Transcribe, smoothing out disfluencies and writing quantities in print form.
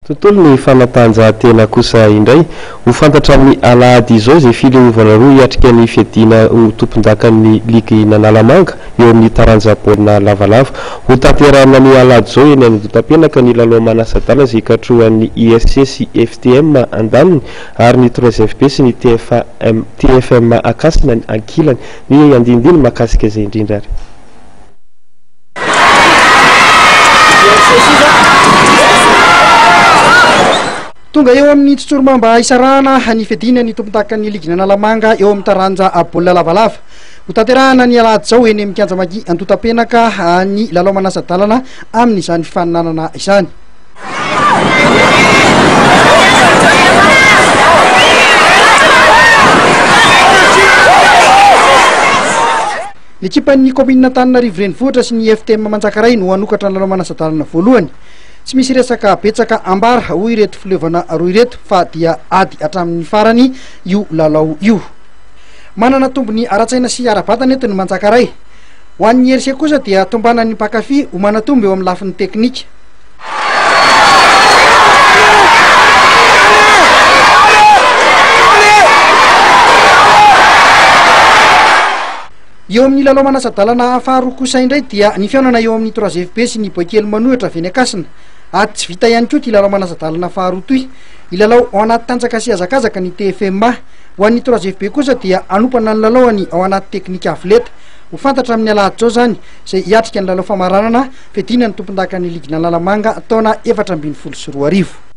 Tontolo ny fanatanjahantena kosa indray ho fantatra amin'ny alahady izao izay fileovana roa hiatrika ny fiadiana ho tompondakan'ny ligy Nanalamanga eo amin'ny taranja baolina lavalava. Ho tanterahana ny alahady izao eny amin'ny Dota-penaka ny lalao manasa-dala izay ikatrohan'ny IRC sy FTM Andaniny ary ny 3FP sy ny TFM Akasina ankilany. Ny andindiny makasika izay indrindra ary. Tonga eo amin'ny tsotsoromamba isarahana ny fiadiana ny tompondakan'ny ligy Nanalamanga eo amin'ny taranja baolina lavalava. Ho tanterahana ny alahady izao eny amin'ny Kianjamagi Dota-penaka ny lalao manasa-dalana amin'izany fifaninanana izany. Ny ekipan'ny komina Antananarivo renivohitra sy ny FTM Manjakaray no hanokatra ny lalao manasa-dalana voalohany. Tsy misy resaka betsaka ambara hoy ireto fileovana roa ireto fa dia ady hatramin'ny farany io lalao io. Manana tombony ara-tsaina sy ara-batana eto ny Manjakaray. Ho an'ny IRC kosa dia tombanan'ny mpankafy ho manatombo eo amin'ny lafin'ny teknika. Eo amin'ny lalao manasa-dalana faharoa kosa indray dia ny fiaonana eo amin'ny 3FP sy ny Boikely Manohitra avy eny Akasina. Ady tsy vita ihany koa ty lalao manasa-dalana faharoa toy. Ilalao ao anaty tanjaka sy hazakazaka ny TFM. Ho an'ny 3FP kosa dia anompana ny lalaoany ao anaty teknika avoleta. Ho fantatra amin'ny alahady zao zany izay hiatrika ny lalao famaranana fiadiana ny tompondakan'ny ligy Nanalamanga taona 2024.